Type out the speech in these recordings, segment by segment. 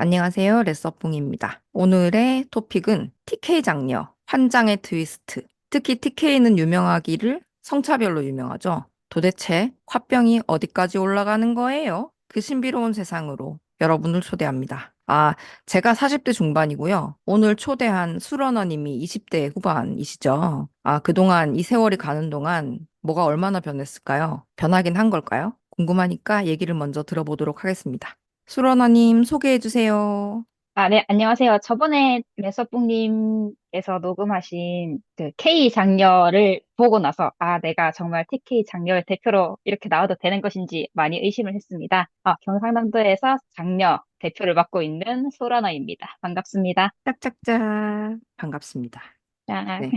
안녕하세요. 레서뽕입니다. 오늘의 토픽은 TK 장녀, 환장의 트위스트. 특히 TK는 유명하기를 성차별로 유명하죠. 도대체 화병이 어디까지 올라가는 거예요? 그 신비로운 세상으로 여러분을 초대합니다. 제가 40대 중반이고요. 오늘 초대한 수러너님이 20대 후반이시죠. 그동안 이 세월이 가는 동안 뭐가 얼마나 변했을까요? 변하긴 한 걸까요? 궁금하니까 얘기를 먼저 들어보도록 하겠습니다. 수러너님 소개해 주세요. 네, 안녕하세요. 저번에 레서뽕님께서 녹음하신 그 K 장녀를 보고 나서, 내가 정말 TK 장녀의 대표로 이렇게 나와도 되는 것인지 많이 의심을 했습니다. 경상남도에서 장녀 대표를 맡고 있는 소라나입니다. 반갑습니다. 짝짝짝. 반갑습니다. 아, 네.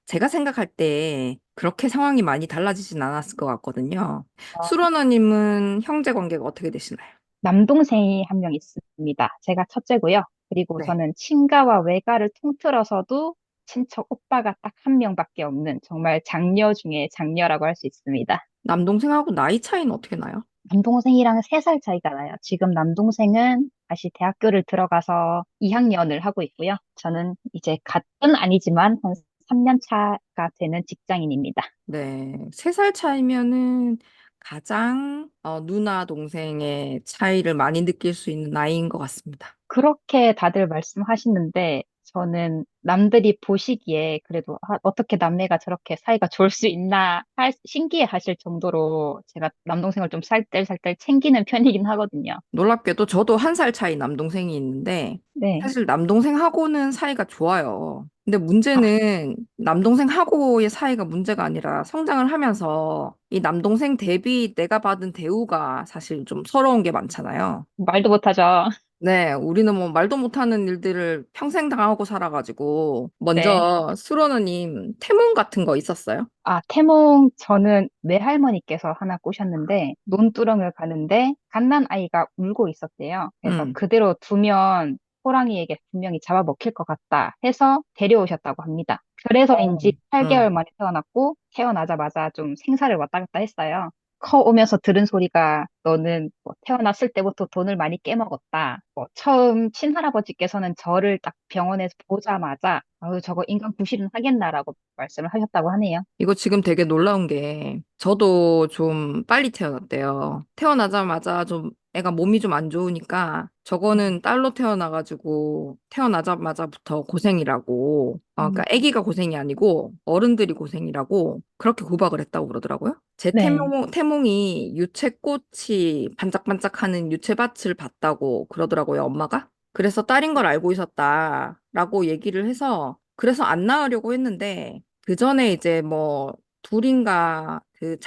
제가 생각할 때 그렇게 상황이 많이 달라지진 않았을 것 같거든요. 수러너님은 형제 관계가 어떻게 되시나요? 남동생이 한 명 있습니다. 제가 첫째고요. 그리고 네. 저는 친가와 외가를 통틀어서도 친척 오빠가 딱 한 명밖에 없는 정말 장녀 중에 장녀라고 할 수 있습니다. 남동생하고 나이 차이는 어떻게 나요? 남동생이랑 3살 차이가 나요. 지금 남동생은 다시 대학교를 들어가서 2학년을 하고 있고요. 저는 이제 같은 아니지만 한 3년 차가 되는 직장인입니다. 네. 3살 차이면은 가장 누나 동생의 차이를 많이 느낄 수 있는 나이인 것 같습니다. 그렇게 다들 말씀하시는데 저는 남들이 보시기에 그래도 어떻게 남매가 저렇게 사이가 좋을 수 있나 신기해 하실 정도로 제가 남동생을 좀 살뜰살뜰 챙기는 편이긴 하거든요. 놀랍게도 저도 1살 차이 남동생이 있는데 네. 사실 남동생하고는 사이가 좋아요. 근데 아, 문제는 남동생하고의 사이가 문제가 아니라 성장을 하면서 이 남동생 대비 내가 받은 대우가 사실 좀 서러운 게 많잖아요. 말도 못하죠. 네, 우리는 뭐 말도 못하는 일들을 평생 당하고 살아가지고 네. 먼저 수로너님 태몽 같은 거 있었어요? 태몽 저는 외할머니께서 하나 꼬셨는데 논두렁을 가는데 갓난 아이가 울고 있었대요. 그래서 음, 그대로 두면 호랑이에게 분명히 잡아먹힐 것 같다 해서 데려오셨다고 합니다. 어, 그래서인지 8개월 음. 만에 태어났고 태어나자마자 좀 생사를 왔다 갔다 했어요. 커 오면서 들은 소리가 너는 뭐 태어났을 때부터 돈을 많이 깨먹었다. 뭐 처음 친할아버지께서는 저를 딱 병원에서 보자마자 아유 저거 인간 구실은 하겠나라고 말씀을 하셨다고 하네요. 이거 지금 되게 놀라운 게, 저도 좀 빨리 태어났대요. 태어나자마자 좀 애가 몸이 좀 안 좋으니까, 저거는 딸로 태어나가지고, 태어나자마자부터 고생이라고, 그러니까 음, 아기가 고생이 아니고, 어른들이 고생이라고, 그렇게 구박을 했다고 그러더라고요. 제 네. 태몽이 유채꽃이 반짝반짝하는 유채밭을 봤다고 그러더라고요, 엄마가. 그래서 딸인 걸 알고 있었다라고 얘기를 해서, 그래서 안 낳으려고 했는데, 그 전에 이제 뭐 둘인가 그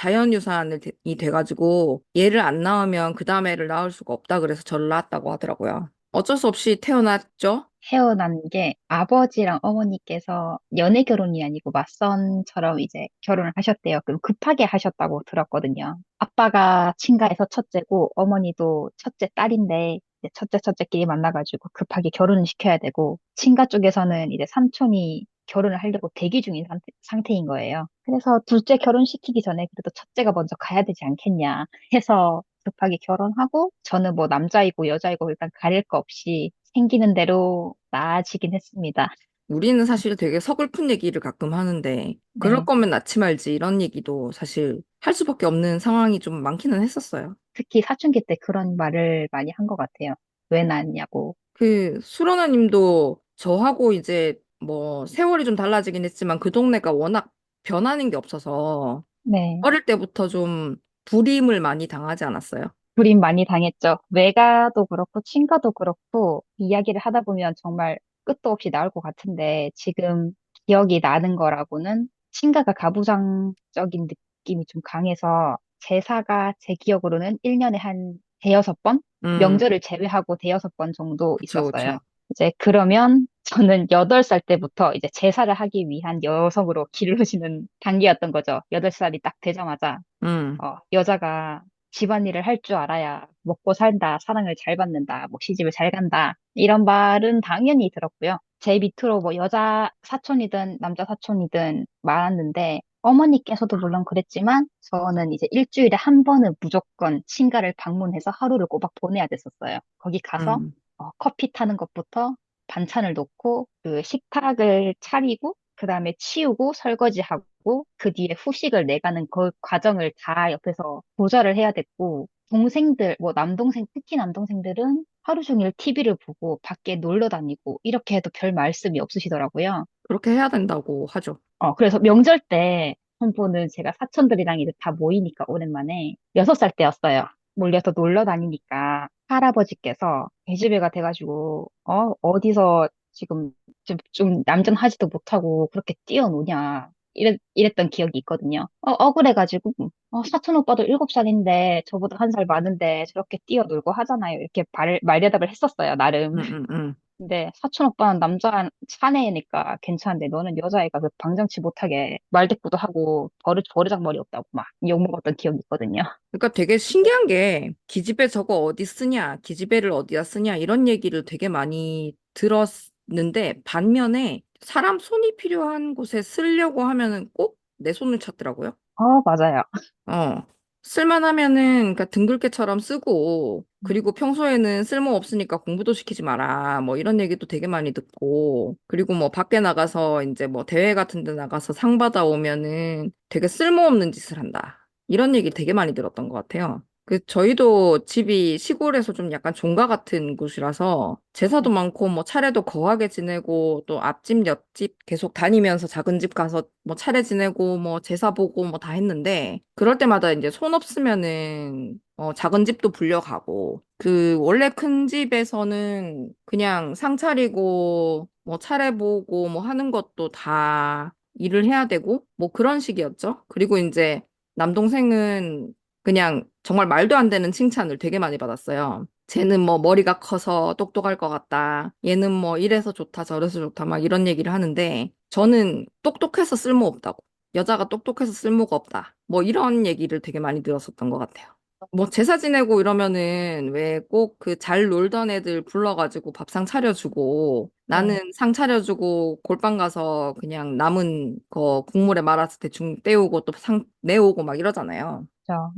이 돼가지고 얘를 안 낳으면 그 다음 애를 낳을 수가 없다 그래서 저를 낳았다고 하더라고요. 어쩔 수 없이 태어났죠. 태어난 게 아버지랑 어머니께서 연애 결혼이 아니고 맞선처럼 이제 결혼을 하셨대요. 그럼 급하게 하셨다고 들었거든요. 아빠가 친가에서 첫째고 어머니도 첫째 딸인데 이제 첫째끼리 만나가지고 급하게 결혼을 시켜야 되고 친가 쪽에서는 이제 삼촌이 결혼을 하려고 대기 중인 상태인 거예요. 그래서 둘째 결혼시키기 전에 그래도 첫째가 먼저 가야 되지 않겠냐 해서 급하게 결혼하고 저는 뭐 남자이고 여자이고 일단 가릴 거 없이 생기는 대로 나아지긴 했습니다. 우리는 사실 되게 서글픈 얘기를 가끔 하는데 그럴 네. 거면 낳지 말지 이런 얘기도 사실 할 수밖에 없는 상황이 좀 많기는 했었어요. 특히 사춘기 때 그런 말을 많이 한 것 같아요. 왜 낳냐고. 그 수로나 님도 저하고 이제 뭐 세월이 좀 달라지긴 했지만 그 동네가 워낙 변하는 게 없어서 네. 어릴 때부터 좀 불임을 많이 당하지 않았어요? 불임 많이 당했죠. 외가도 그렇고 친가도 그렇고 이야기를 하다 보면 정말 끝도 없이 나올 것 같은데 지금 기억이 나는 거라고는 친가가 가부장적인 느낌이 좀 강해서 제사가 제 기억으로는 1년에 한 대여섯 번? 음, 명절을 제외하고 대여섯 번 정도 그쵸, 있었어요. 그쵸. 이제 그러면 저는 8살 때부터 이제 제사를 하기 위한 여성으로 길러지는 단계였던 거죠. 8살이 딱 되자마자 음, 여자가 집안일을 할 줄 알아야 먹고 산다, 사랑을 잘 받는다, 뭐 시집을 잘 간다. 이런 말은 당연히 들었고요. 제 밑으로 뭐 여자 사촌이든 남자 사촌이든 많았는데 어머니께서도 물론 그랬지만 저는 이제 일주일에 한 번은 무조건 친가를 방문해서 하루를 꼬박 보내야 됐었어요. 거기 가서 음, 커피 타는 것부터 반찬을 놓고 그 식탁을 차리고 그다음에 치우고 설거지하고 그 뒤에 후식을 내가는 그 과정을 다 옆에서 조절을 해야 됐고 동생들 뭐 남동생 특히 남동생들은 하루 종일 TV를 보고 밖에 놀러 다니고 이렇게 해도 별 말씀이 없으시더라고요. 그렇게 해야 된다고 하죠. 그래서 명절 때 한 번은 제가 사촌들이랑 이제 다 모이니까 오랜만에 6살 때였어요. 몰려서 놀러 다니니까 할아버지께서 계집애가 돼가지고, 어디서 지금 좀 얌전하지도 못하고 그렇게 뛰어노냐. 이랬던 기억이 있거든요. 억울해가지고, 사촌 오빠도 7살인데 저보다 1살 많은데 저렇게 뛰어놀고 하잖아요. 이렇게 말대답을 했었어요, 나름. 음, 음, 음. 근데 사촌 오빠는 남자 사내니까 괜찮은데 너는 여자애가 그 방정치 못하게 말대꾸도 하고 버르장머리 없다고 막 욕먹었던 기억이 있거든요. 그러니까 되게 신기한 게 기집애 저거 어디 쓰냐, 기집애를 어디다 쓰냐 이런 얘기를 되게 많이 들었는데 반면에 사람 손이 필요한 곳에 쓰려고 하면은 꼭 내 손을 찾더라고요. 맞아요. 어. 쓸만하면은 그러니까 등글개처럼 쓰고 그리고 평소에는 쓸모 없으니까 공부도 시키지 마라. 뭐 이런 얘기도 되게 많이 듣고 그리고 뭐 밖에 나가서 이제 뭐 대회 같은 데 나가서 상 받아오면은 되게 쓸모없는 짓을 한다. 이런 얘기 되게 많이 들었던 것 같아요. 그 저희도 집이 시골에서 좀 약간 종가 같은 곳이라서 제사도 많고 뭐 차례도 거하게 지내고 또 앞집 옆집 계속 다니면서 작은 집 가서 뭐 차례 지내고 뭐 제사 보고 뭐 다 했는데 그럴 때마다 이제 손 없으면은 작은 집도 불려가고 그 원래 큰 집에서는 그냥 상 차리고 뭐 차례 보고 뭐 하는 것도 다 일을 해야 되고 뭐 그런 식이었죠. 그리고 이제 남동생은 그냥 정말 말도 안 되는 칭찬을 되게 많이 받았어요. 쟤는 뭐 머리가 커서 똑똑할 것 같다. 얘는 뭐 이래서 좋다, 저래서 좋다, 막 이런 얘기를 하는데 저는 똑똑해서 쓸모없다고. 여자가 똑똑해서 쓸모가 없다. 뭐 이런 얘기를 되게 많이 들었었던 것 같아요. 뭐 제사 지내고 이러면은 왜 꼭 그 잘 놀던 애들 불러가지고 밥상 차려주고 나는 네, 상 차려주고 골방 가서 그냥 남은 거 국물에 말아서 대충 때우고 또 상 내오고 막 이러잖아요. 저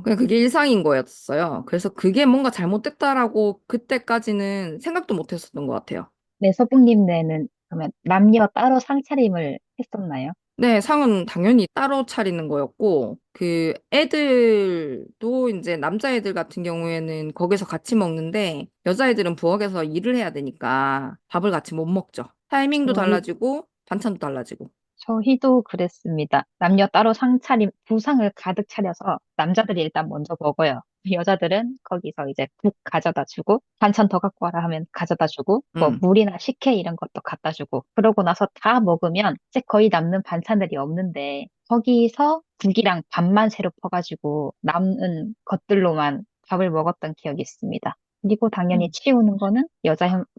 그냥 그게 일상인 거였어요. 그래서 그게 뭔가 잘못됐다라고 그때까지는 생각도 못 했었던 것 같아요. 네, 서부님네는 그러면 남녀 따로 상차림을 했었나요? 네, 상은 당연히 따로 차리는 거였고, 그 애들도 이제 남자애들 같은 경우에는 거기서 같이 먹는데, 여자애들은 부엌에서 일을 해야 되니까 밥을 같이 못 먹죠. 타이밍도 저희 달라지고, 반찬도 달라지고. 저희도 그랬습니다. 남녀 따로 상차림, 부상을 가득 차려서 남자들이 일단 먼저 먹어요. 여자들은 거기서 이제 국 가져다 주고, 반찬 더 갖고 와라 하면 가져다 주고, 뭐 음, 물이나 식혜 이런 것도 갖다 주고, 그러고 나서 다 먹으면 이제 거의 남는 반찬들이 없는데, 거기서 국이랑 밥만 새로 퍼가지고 남은 것들로만 밥을 먹었던 기억이 있습니다. 그리고 당연히 음, 치우는 거는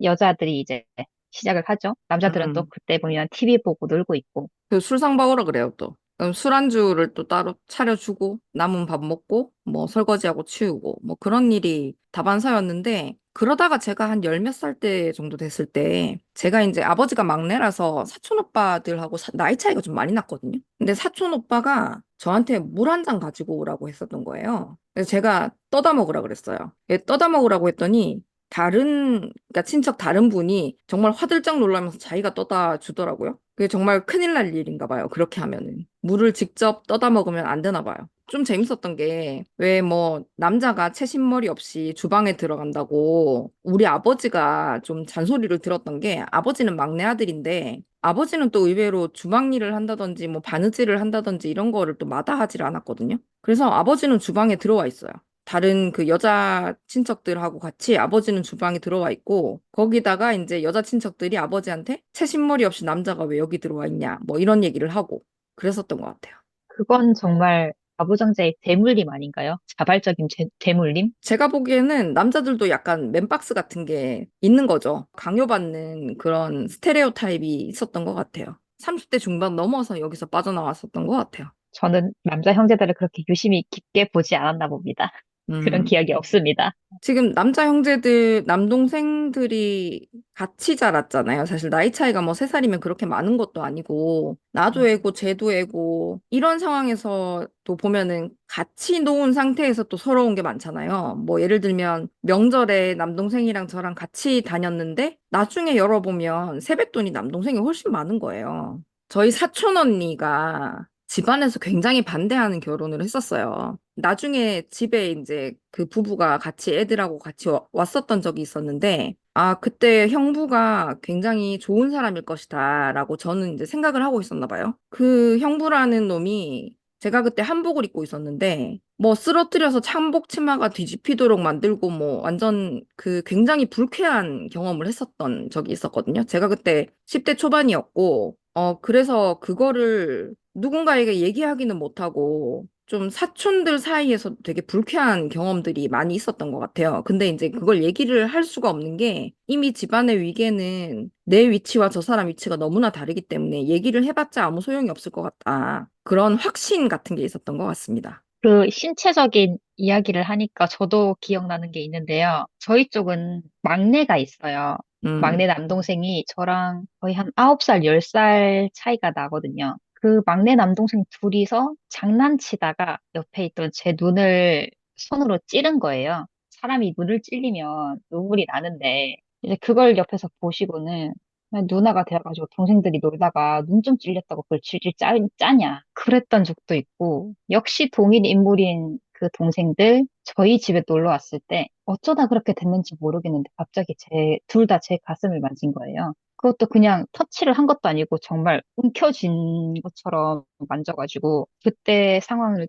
여자들이 이제 시작을 하죠. 남자들은 또 음. 그때 보면 TV 보고 놀고 있고. 그 술상 먹으라 그래요, 또. 그럼 술안주를 또 따로 차려주고, 남은 밥 먹고, 뭐 설거지하고 치우고, 뭐 그런 일이 다반사였는데, 그러다가 제가 한 열 몇 살 때 정도 됐을 때, 제가 이제 아버지가 막내라서 사촌 오빠들하고 나이 차이가 좀 많이 났거든요. 근데 사촌 오빠가 저한테 물 한 잔 가지고 오라고 했었던 거예요. 그래서 제가 떠다 먹으라 그랬어요. 떠다 먹으라고 했더니, 그러니까 친척 다른 분이 정말 화들짝 놀라면서 자기가 떠다 주더라고요. 그게 정말 큰일 날 일인가 봐요. 그렇게 하면은. 물을 직접 떠다 먹으면 안 되나 봐요. 좀 재밌었던 게, 왜 뭐, 남자가 채신머리 없이 주방에 들어간다고, 우리 아버지가 좀 잔소리를 들었던 게, 아버지는 막내 아들인데, 아버지는 또 의외로 주방 일을 한다든지, 뭐, 바느질을 한다든지, 이런 거를 또 마다하질 않았거든요. 그래서 아버지는 주방에 들어와 있어요. 다른 그 여자 친척들하고 같이 아버지는 주방에 들어와 있고 거기다가 이제 여자 친척들이 아버지한테 채신머리 없이 남자가 왜 여기 들어와 있냐 뭐 이런 얘기를 하고 그랬었던 것 같아요. 그건 정말 가부장제의 대물림 아닌가요? 자발적인 대물림? 제가 보기에는 남자들도 약간 맨박스 같은 게 있는 거죠. 강요받는 그런 스테레오 타입이 있었던 것 같아요. 30대 중반 넘어서 여기서 빠져나왔었던 것 같아요. 저는 남자 형제들을 그렇게 유심히 깊게 보지 않았나 봅니다. 그런 음. 기억이 없습니다. 지금 남자 형제들, 남동생들이 같이 자랐잖아요. 사실 나이 차이가 뭐 3살이면 그렇게 많은 것도 아니고, 나도 애고, 쟤도 애고, 이런 상황에서 또 보면은 같이 놓은 상태에서 또 서러운 게 많잖아요. 뭐 예를 들면 명절에 남동생이랑 저랑 같이 다녔는데, 나중에 열어보면 세뱃돈이 남동생이 훨씬 많은 거예요. 저희 사촌 언니가 집안에서 굉장히 반대하는 결혼을 했었어요. 나중에 집에 이제 그 부부가 같이 애들하고 같이 왔었던 적이 있었는데, 아, 그때 형부가 굉장히 좋은 사람일 것이다라고 저는 이제 생각을 하고 있었나 봐요. 그 형부라는 놈이 제가 그때 한복을 입고 있었는데, 뭐 쓰러뜨려서 참복 치마가 뒤집히도록 만들고 뭐 완전 그 굉장히 불쾌한 경험을 했었던 적이 있었거든요. 제가 그때 10대 초반이었고, 그래서 그거를 누군가에게 얘기하기는 못하고 좀 사촌들 사이에서 되게 불쾌한 경험들이 많이 있었던 것 같아요. 근데 이제 그걸 얘기를 할 수가 없는 게 이미 집안의 위계는 내 위치와 저 사람 위치가 너무나 다르기 때문에 얘기를 해봤자 아무 소용이 없을 것 같다. 그런 확신 같은 게 있었던 것 같습니다. 그 신체적인 이야기를 하니까 저도 기억나는 게 있는데요. 저희 쪽은 막내가 있어요. 음. 막내 남동생이 저랑 거의 한 9살, 10살 차이가 나거든요. 그 막내 남동생 둘이서 장난치다가 옆에 있던 제 눈을 손으로 찌른 거예요. 사람이 눈을 찔리면 눈물이 나는데, 이제 그걸 옆에서 보시고는 그냥 누나가 되어가지고 동생들이 놀다가 눈 좀 찔렸다고 그걸 질질 짜냐. 그랬던 적도 있고, 역시 동일 인물인 그 동생들 저희 집에 놀러 왔을 때 어쩌다 그렇게 됐는지 모르겠는데 갑자기 둘 다 제 가슴을 만진 거예요. 그것도 그냥 터치를 한 것도 아니고 정말 움켜쥔 것처럼 만져가지고 그때 상황이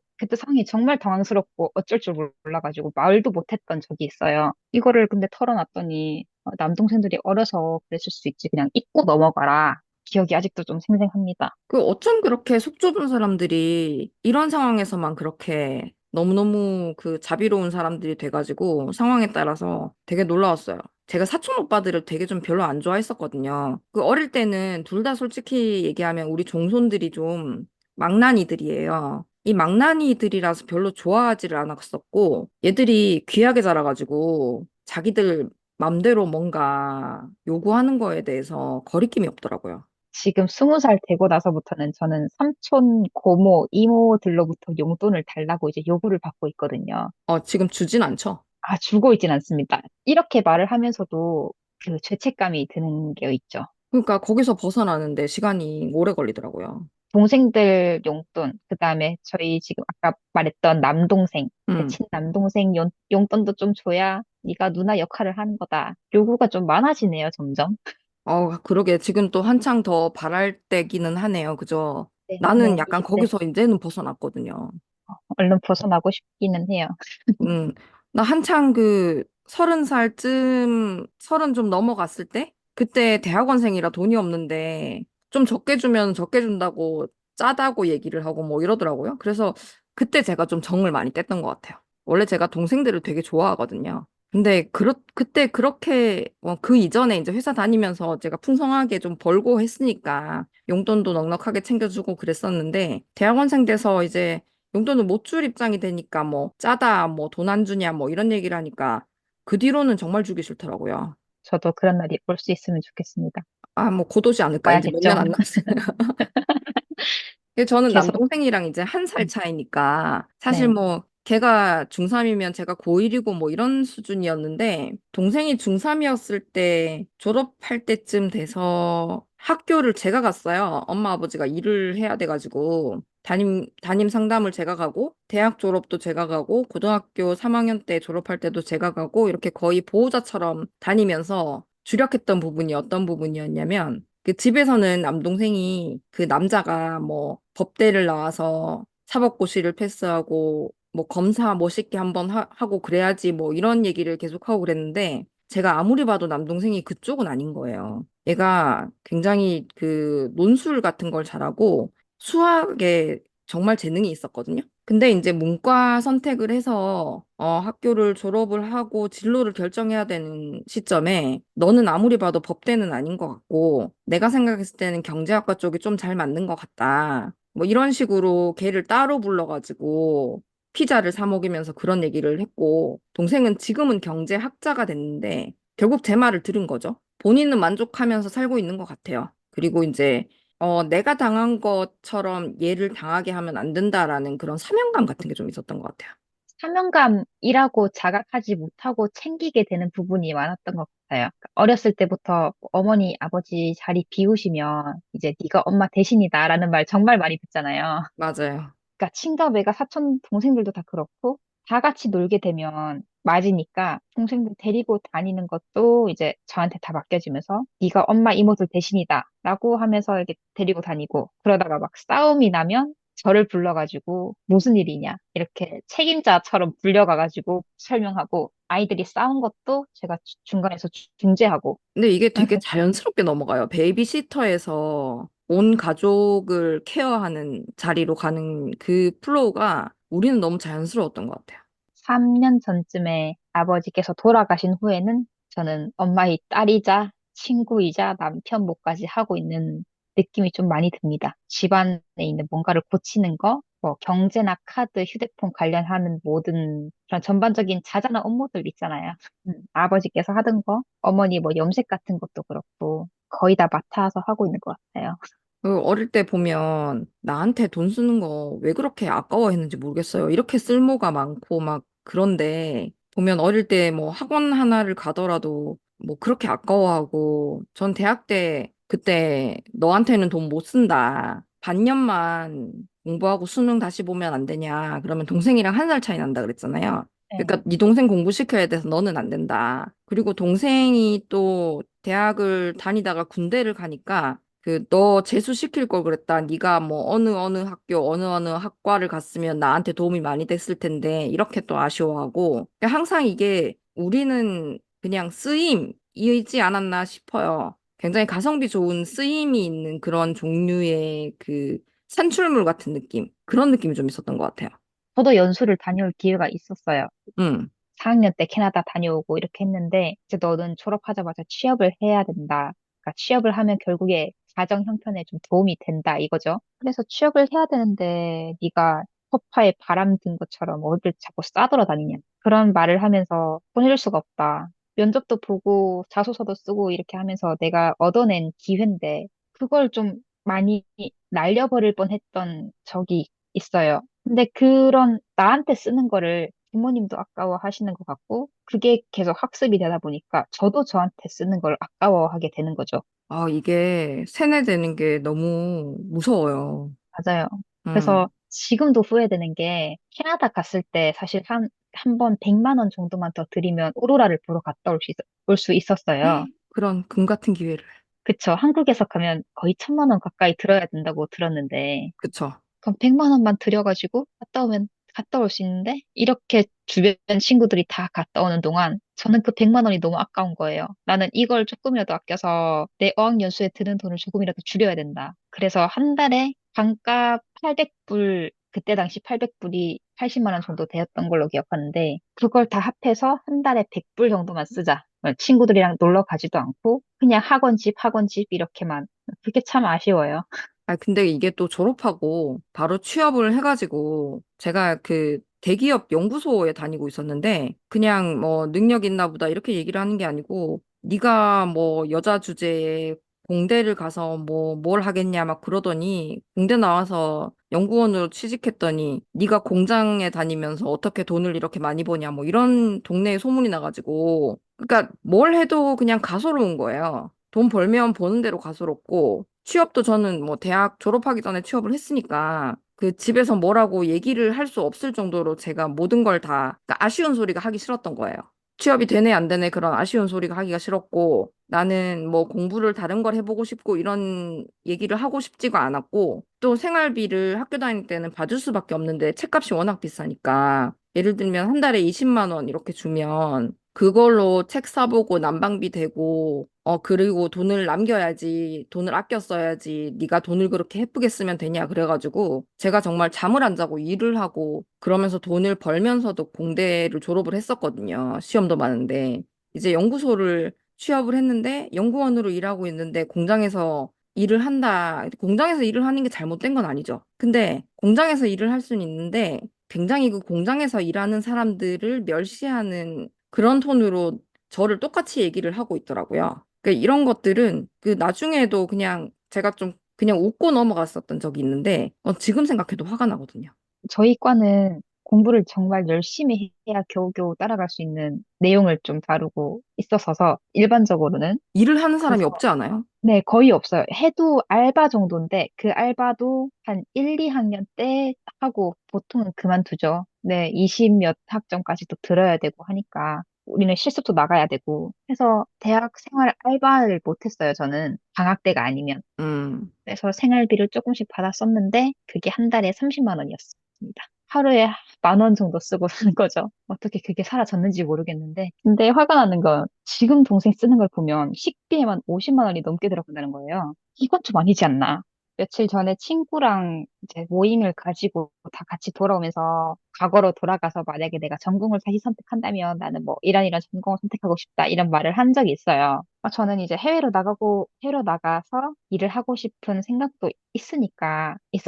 정말 당황스럽고 어쩔 줄 몰라가지고 말도 못했던 적이 있어요. 이거를 근데 털어놨더니 남동생들이 어려서 그랬을 수 있지. 그냥 잊고 넘어가라. 기억이 아직도 좀 생생합니다. 그 어쩜 그렇게 속 좁은 사람들이 이런 상황에서만 그렇게 너무너무 그 자비로운 사람들이 돼가지고 상황에 따라서 되게 놀라웠어요. 제가 사촌 오빠들을 되게 좀 별로 안 좋아했었거든요. 그 어릴 때는 둘 다 솔직히 얘기하면 우리 종손들이 좀 망나니들이에요. 이 망나니들이라서 별로 좋아하지를 않았었고 얘들이 귀하게 자라가지고 자기들 맘대로 뭔가 요구하는 거에 대해서 거리낌이 없더라고요. 지금 20살 되고 나서부터는 저는 삼촌, 고모, 이모들로부터 용돈을 달라고 이제 요구를 받고 있거든요. 지금 주진 않죠. 아, 주고 있진 않습니다. 이렇게 말을 하면서도 그 죄책감이 드는 게 있죠. 그러니까 거기서 벗어나는데 시간이 오래 걸리더라고요. 동생들 용돈, 그 다음에 저희 지금 아까 말했던 남동생, 그 음. 친남동생 용돈도 좀 줘야 네가 누나 역할을 하는 거다. 요구가 좀 많아지네요, 점점. 그러게 지금 또 한창 더 바랄 때기는 하네요. 그죠? 네, 나는 네, 약간 20대. 거기서 이제는 벗어났거든요. 얼른 벗어나고 싶기는 해요. 음. 나 한창 그 30살쯤, 30 좀 넘어갔을 때? 그때 대학원생이라 돈이 없는데 좀 적게 주면 적게 준다고 짜다고 얘기를 하고 뭐 이러더라고요. 그래서 그때 제가 좀 정을 많이 뗐던 것 같아요. 원래 제가 동생들을 되게 좋아하거든요. 근데 그때 그렇게 그 이전에 이제 회사 다니면서 제가 풍성하게 좀 벌고 했으니까 용돈도 넉넉하게 챙겨주고 그랬었는데 대학원생 돼서 이제 용돈을 못 줄 입장이 되니까 뭐 짜다 뭐 돈 안 주냐 뭐 이런 얘기를 하니까 그 뒤로는 정말 주기 싫더라고요. 저도 그런 날이 올 수 있으면 좋겠습니다. 아, 뭐 곧 오지 않을까? 이제 몇 년 와야겠죠? 안 남았어요. 근데 저는 계속. 남동생이랑 이제 1살 차이니까 사실 네. 뭐 걔가 중3이면 제가 고1이고 뭐 이런 수준이었는데 동생이 중3이었을 때 졸업할 때쯤 돼서 학교를 제가 갔어요. 엄마 아버지가 일을 해야 돼가지고 담임 상담을 제가 가고 대학 졸업도 제가 가고 고등학교 3학년 때 졸업할 때도 제가 가고 이렇게 거의 보호자처럼 다니면서 주력했던 부분이 어떤 부분이었냐면 그 집에서는 남동생이 그 남자가 뭐 법대를 나와서 사법고시를 패스하고 뭐 검사 멋있게 한번 하고 그래야지 뭐 이런 얘기를 계속하고 그랬는데 제가 아무리 봐도 남동생이 그쪽은 아닌 거예요. 얘가 굉장히 그 논술 같은 걸 잘하고 수학에 정말 재능이 있었거든요. 근데 이제 문과 선택을 해서 학교를 졸업을 하고 진로를 결정해야 되는 시점에 너는 아무리 봐도 법대는 아닌 것 같고 내가 생각했을 때는 경제학과 쪽이 좀 잘 맞는 것 같다. 뭐 이런 식으로 걔를 따로 불러가지고 피자를 사 먹이면서 그런 얘기를 했고 동생은 지금은 경제학자가 됐는데 결국 제 말을 들은 거죠. 본인은 만족하면서 살고 있는 것 같아요. 그리고 이제 내가 당한 것처럼 얘를 당하게 하면 안 된다라는 그런 사명감 같은 게 좀 있었던 것 같아요. 사명감이라고 자각하지 못하고 챙기게 되는 부분이 많았던 것 같아요. 그러니까 어렸을 때부터 어머니, 아버지 자리 비우시면 이제 네가 엄마 대신이다라는 말 정말 많이 듣잖아요. 맞아요. 그러니까 친가 매가 사촌 동생들도 다 그렇고 다 같이 놀게 되면 맞으니까 동생들 데리고 다니는 것도 이제 저한테 다 맡겨지면서 네가 엄마 이모들 대신이다라고 하면서 이렇게 데리고 다니고 그러다가 막 싸움이 나면 저를 불러가지고 무슨 일이냐 이렇게 책임자처럼 불려가가지고 설명하고 아이들이 싸운 것도 제가 중간에서 중재하고 근데 이게 되게 항상 자연스럽게 넘어가요. 베이비시터에서 온 가족을 케어하는 자리로 가는 그 플로우가 우리는 너무 자연스러웠던 것 같아요. 3년 전쯤에 아버지께서 돌아가신 후에는 저는 엄마의 딸이자 친구이자 남편 목까지 하고 있는 느낌이 좀 많이 듭니다. 집안에 있는 뭔가를 고치는 거, 뭐 경제나 카드, 휴대폰 관련하는 모든 그런 전반적인 자잘한 업무들 있잖아요. 아버지께서 하던 거, 어머니 뭐 염색 같은 것도 그렇고 거의 다 맡아서 하고 있는 것 같아요. 어릴 때 보면 나한테 돈 쓰는 거 왜 그렇게 아까워했는지 모르겠어요. 이렇게 쓸모가 많고 막 그런데 보면 어릴 때 뭐 학원 하나를 가더라도 뭐 그렇게 아까워하고 전 대학 때 그때 너한테는 돈 못 쓴다. 반년만 공부하고 수능 다시 보면 안 되냐. 그러면 동생이랑 한 살 차이 난다 그랬잖아요. 네. 그러니까 네 동생 공부시켜야 돼서 너는 안 된다. 그리고 동생이 또 대학을 다니다가 군대를 가니까 그 너 재수시킬 걸 그랬다. 네가 뭐 어느 학교 어느 학과를 갔으면 나한테 도움이 많이 됐을 텐데 이렇게 또 아쉬워하고 그러니까 항상 이게 우리는 그냥 쓰임이지 않았나 싶어요. 굉장히 가성비 좋은 쓰임이 있는 그런 종류의 그 산출물 같은 느낌 그런 느낌이 좀 있었던 것 같아요. 저도 연수를 다녀올 기회가 있었어요. 음. 4학년 때 캐나다 다녀오고 이렇게 했는데, 이제 너는 졸업하자마자 취업을 해야 된다. 그러니까 취업을 하면 결국에 가정 형편에 좀 도움이 된다 이거죠. 그래서 취업을 해야 되는데 네가 소파에 바람 든 것처럼 어딜 자꾸 싸돌아다니냐. 그런 말을 하면서 보내줄 수가 없다. 면접도 보고 자소서도 쓰고 이렇게 하면서 내가 얻어낸 기회인데 그걸 좀 많이 날려버릴 뻔했던 적이 있어요. 근데 그런 나한테 쓰는 거를 부모님도 아까워하시는 것 같고, 그게 계속 학습이 되다 보니까 저도 저한테 쓰는 걸 아까워하게 되는 거죠. 아, 이게 세뇌되는 게 너무 무서워요. 맞아요. 음. 그래서 지금도 후회되는 게 캐나다 갔을 때 사실 한 번 100만 원 정도만 더 들이면 오로라를 보러 갔다 올 수 있었어요. 그런 금 같은 기회를. 그쵸. 한국에서 가면 거의 1,000만 원 가까이 들어야 된다고 들었는데, 그쵸. 그럼 100만 원만 들여가지고 갔다 오면 갔다 올 수 있는데 이렇게 주변 친구들이 다 갔다 오는 동안 저는 그 100만 원이 너무 아까운 거예요. 나는 이걸 조금이라도 아껴서 내 어학연수에 드는 돈을 조금이라도 줄여야 된다. 그래서 한 달에 반값 800불, 그때 당시 800불이 80만 원 정도 되었던 걸로 기억하는데 그걸 다 합해서 한 달에 100불 정도만 쓰자. 친구들이랑 놀러 가지도 않고 그냥 학원집 이렇게만. 그게 참 아쉬워요. 아, 근데 이게 또 졸업하고 바로 취업을 해가지고 제가 그 대기업 연구소에 다니고 있었는데 그냥 뭐 능력 있나 보다 이렇게 얘기를 하는 게 아니고 네가 뭐 여자 주제에 공대를 가서 뭐 뭘 하겠냐 막 그러더니 공대 나와서 연구원으로 취직했더니 네가 공장에 다니면서 어떻게 돈을 이렇게 많이 버냐 뭐 이런 동네에 소문이 나가지고 그러니까 뭘 해도 그냥 가소로운 거예요. 돈 벌면 버는 대로 가소롭고 취업도 저는 뭐 대학 졸업하기 전에 취업을 했으니까 그 집에서 뭐라고 얘기를 할 수 없을 정도로 제가 모든 걸 다 아쉬운 소리가 하기 싫었던 거예요. 취업이 되네 안 되네 그런 아쉬운 소리가 하기가 싫었고 나는 뭐 공부를 다른 걸 해보고 싶고 이런 얘기를 하고 싶지가 않았고 또 생활비를 학교 다닐 때는 받을 수밖에 없는데 책값이 워낙 비싸니까 예를 들면 한 달에 20만 원 이렇게 주면 그걸로 책 사보고 난방비 대고 그리고 돈을 남겨야지 돈을 아껴 써야지 네가 돈을 그렇게 해쁘게 쓰면 되냐 그래가지고 제가 정말 잠을 안 자고 일을 하고 그러면서 돈을 벌면서도 공대를 졸업을 했었거든요. 시험도 많은데 이제 연구소를 취업을 했는데 연구원으로 일하고 있는데 공장에서 일을 한다. 공장에서 일을 하는 게 잘못된 건 아니죠. 근데 공장에서 일을 할 수는 있는데 굉장히 그 공장에서 일하는 사람들을 멸시하는 그런 톤으로 저를 똑같이 얘기를 하고 있더라고요. 그러니까 이런 것들은 그 나중에도 그냥 제가 좀 그냥 웃고 넘어갔었던 적이 있는데 지금 생각해도 화가 나거든요. 저희 과는 공부를 정말 열심히 해야 겨우겨우 따라갈 수 있는 내용을 좀 다루고 있었어서 일반적으로는 일을 하는 사람이 그래서 없지 않아요? 네, 거의 없어요. 해도 알바 정도인데 그 알바도 한 1, 2학년 때 하고 보통은 그만두죠. 네, 20 몇 학점까지도 들어야 되고 하니까 우리는 실습도 나가야 되고 해서 대학 생활 알바를 못했어요, 저는. 방학 때가 아니면. 음, 그래서 생활비를 조금씩 받았었는데 그게 한 달에 30만 원이었습니다. 하루에 10,000원 정도 쓰고 사는 거죠. 어떻게 그게 사라졌는지 모르겠는데. 근데 화가 나는 건 지금 동생 쓰는 걸 보면 식비에만 50만 원이 넘게 들어간다는 거예요. 이건 좀 아니지 않나? 며칠 전에 친구랑 이제 모임을 가지고 다 같이 돌아오면서 과거로 돌아가서 만약에 내가 전공을 다시 선택한다면 나는 뭐 이런 전공을 선택하고 싶다 이런 말을 한 적이 있어요. 저는 이제 해외로 나가서 일을 하고 싶은 생각도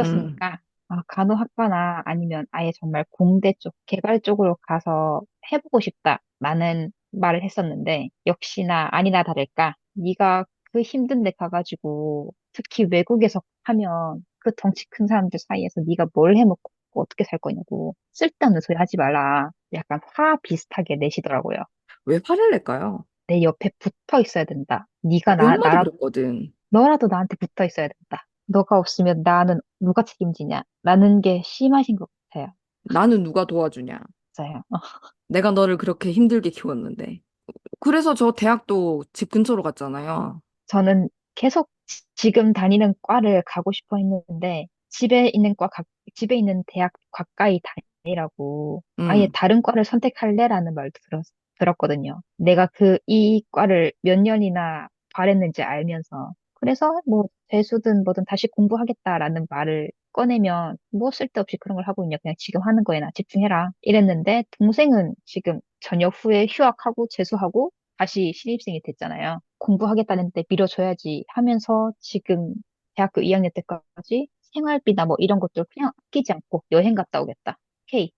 음, 있었으니까, 간호학과나 아니면 아예 정말 공대 쪽, 개발 쪽으로 가서 해보고 싶다라는 말을 했었는데, 역시나 아니나 다를까, 네가 그 힘든 데 가가지고, 특히 외국에서 하면 그 덩치 큰 사람들 사이에서 네가 뭘 해먹고 어떻게 살 거냐고, 쓸데없는 소리 하지 말라. 약간 화 비슷하게 내시더라고요. 왜 화를 낼까요? 내 옆에 붙어 있어야 된다. 우리 엄마도 그랬거든. 너라도 나한테 붙어 있어야 된다. 너가 없으면 나는 누가 책임지냐? 라는 게 심하신 것 같아요. 나는 누가 도와주냐? 맞아요. 내가 너를 그렇게 힘들게 키웠는데. 그래서 저 대학도 집 근처로 갔잖아요. 저는 계속 지금 다니는 과를 가고 싶어 했는데, 집에 있는 대학 가까이 다니라고, 아예 음, 다른 과를 선택할래라는 말도 들었거든요. 내가 이 과를 몇 년이나 바랬는지 알면서. 그래서 뭐, 재수든 뭐든 다시 공부하겠다라는 말을 꺼내면, 뭐 쓸데없이 그런 걸 하고 있냐. 그냥 지금 하는 거에나 집중해라. 이랬는데, 동생은 지금 전역 후에 휴학하고 재수하고 다시 신입생이 됐잖아요. 공부하겠다는데 밀어줘야지 하면서 지금 대학교 2학년 때까지 생활비나 뭐 이런 것들 그냥 아끼지 않고 여행 갔다 오겠다. 헤이,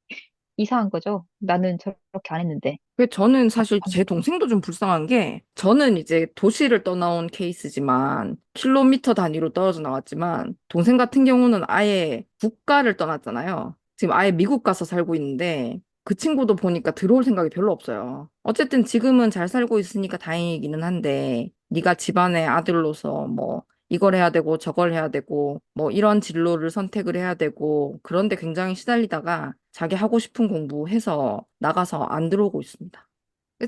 이상한 거죠? 나는 저렇게 안 했는데. 저는 사실 제 답답합니다. 동생도 좀 불쌍한 게 저는 이제 도시를 떠나온 케이스지만 킬로미터 단위로 떨어져 나왔지만 동생 같은 경우는 아예 국가를 떠났잖아요. 지금 아예 미국 가서 살고 있는데 그 친구도 보니까 들어올 생각이 별로 없어요. 어쨌든 지금은 잘 살고 있으니까 다행이기는 한데 네가 집안의 아들로서 뭐 이걸 해야 되고 저걸 해야 되고 뭐 이런 진로를 선택을 해야 되고 그런데 굉장히 시달리다가 자기 하고 싶은 공부해서 나가서 안 들어오고 있습니다.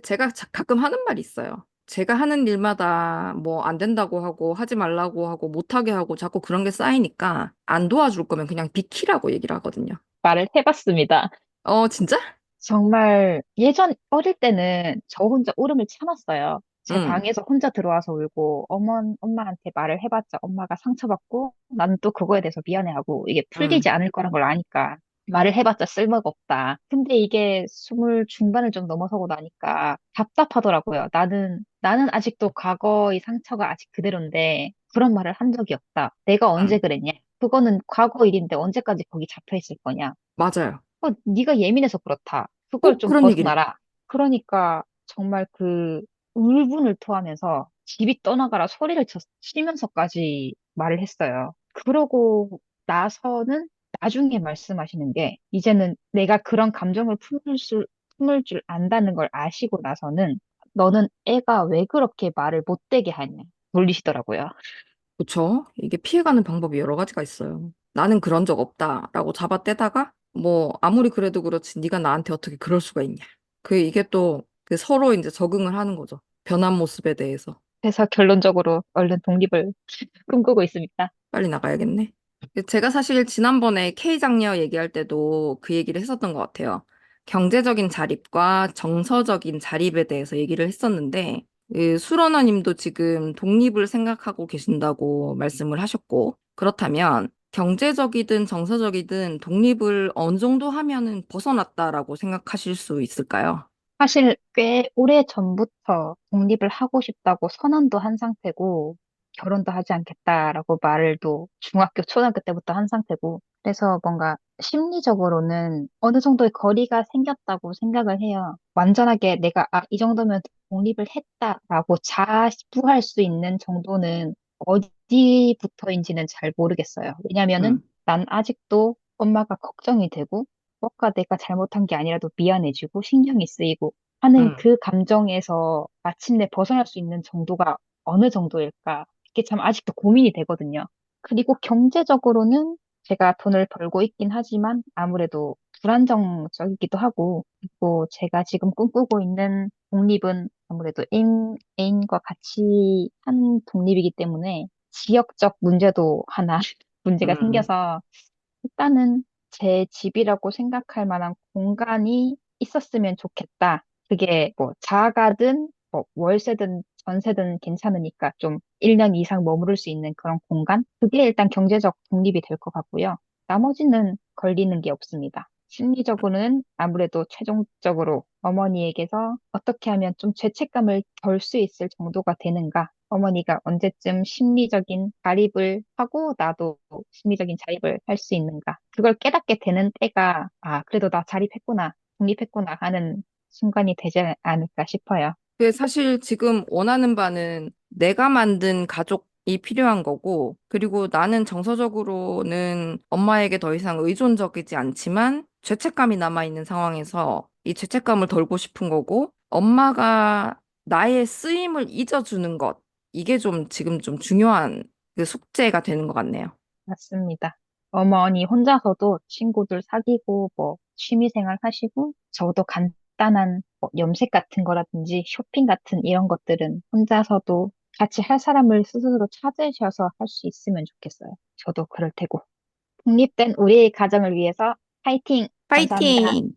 제가 가끔 하는 말이 있어요. 제가 하는 일마다 뭐 안 된다고 하고 하지 말라고 하고 못하게 하고 자꾸 그런 게 쌓이니까 안 도와줄 거면 그냥 비키라고 얘기를 하거든요. 말을 해봤습니다. 진짜? 정말 예전 어릴 때는 저 혼자 울음을 참았어요. 제 응, 방에서 혼자 들어와서 울고 엄마한테 말을 해봤자 엄마가 상처받고 나는 또 그거에 대해서 미안해하고 이게 응, 풀리지 않을 거란 걸 아니까 말을 해봤자 쓸모가 없다. 근데 이게 스물 중반을 좀 넘어서고 나니까 답답하더라고요. 나는 아직도 과거의 상처가 아직 그대로인데 그런 말을 한 적이 없다. 내가 언제 응. 그랬냐? 그거는 과거 일인데 언제까지 거기 잡혀 있을 거냐? 맞아요. 네가 예민해서 그렇다. 그걸 꼭 좀 그런 얘기를. 벗어나라. 그러니까 정말 그 울분을 토하면서 집이 떠나가라 소리를 치면서까지 말을 했어요. 그러고 나서는 나중에 말씀하시는 게 이제는 내가 그런 감정을 품을 줄 안다는 걸 아시고 나서는 너는 애가 왜 그렇게 말을 못되게 하냐 돌리시더라고요. 그쵸? 이게 피해가는 방법이 여러 가지가 있어요. 나는 그런 적 없다라고 잡아떼다가 뭐 아무리 그래도 그렇지 네가 나한테 어떻게 그럴 수가 있냐. 이게 또 그 서로 이제 적응을 하는 거죠. 변한 모습에 대해서. 그래서 결론적으로 얼른 독립을 꿈꾸고 있습니다. 빨리 나가야겠네. 제가 사실 지난번에 K장녀 얘기할 때도 그 얘기를 했었던 것 같아요. 경제적인 자립과 정서적인 자립에 대해서 얘기를 했었는데, 수러너님도 지금 독립을 생각하고 계신다고 말씀을 하셨고, 그렇다면 경제적이든 정서적이든 독립을 어느 정도 하면은 벗어났다라고 생각하실 수 있을까요? 사실 꽤 오래 전부터 독립을 하고 싶다고 선언도 한 상태고, 결혼도 하지 않겠다라고 말을 또 중학교, 초등학교 때부터 한 상태고, 그래서 뭔가 심리적으로는 어느 정도의 거리가 생겼다고 생각을 해요. 완전하게 내가, 아, 이 정도면 독립을 했다라고 자부할 수 있는 정도는 어디부터인지는 잘 모르겠어요. 왜냐면은 음, 난 아직도 엄마가 걱정이 되고, 뭔가 내가 잘못한 게 아니라도 미안해지고, 신경이 쓰이고 하는 음, 그 감정에서 마침내 벗어날 수 있는 정도가 어느 정도일까? 이게 참 아직도 고민이 되거든요. 그리고 경제적으로는 제가 돈을 벌고 있긴 하지만 아무래도 불안정적이기도 하고, 그리고 제가 지금 꿈꾸고 있는 독립은 아무래도 애인과 같이 한 독립이기 때문에 지역적 문제도 하나 문제가 음, 생겨서 일단은 제 집이라고 생각할 만한 공간이 있었으면 좋겠다. 그게 뭐 자가든 뭐 월세든 전세든 괜찮으니까 좀 1년 이상 머무를 수 있는 그런 공간? 그게 일단 경제적 독립이 될 것 같고요. 나머지는 걸리는 게 없습니다. 심리적으로는 아무래도 최종적으로 어머니에게서 어떻게 하면 좀 죄책감을 덜 수 있을 정도가 되는가? 어머니가 언제쯤 심리적인 자립을 하고 나도 심리적인 자립을 할 수 있는가? 그걸 깨닫게 되는 때가, 아, 그래도 나 자립했구나, 독립했구나 하는 순간이 되지 않을까 싶어요. 근데 사실 지금 원하는 바는 내가 만든 가족이 필요한 거고, 그리고 나는 정서적으로는 엄마에게 더 이상 의존적이지 않지만 죄책감이 남아있는 상황에서 이 죄책감을 덜고 싶은 거고, 엄마가 나의 쓰임을 잊어주는 것, 이게 좀 지금 좀 중요한 그 숙제가 되는 것 같네요. 맞습니다. 어머니 혼자서도 친구들 사귀고 뭐 취미생활 하시고 저도 간단한 뭐 염색 같은 거라든지 쇼핑 같은 이런 것들은 혼자서도 같이 할 사람을 스스로 찾으셔서 할 수 있으면 좋겠어요. 저도 그럴 테고. 독립된 우리의 가정을 위해서 파이팅! 감사합니다. 파이팅!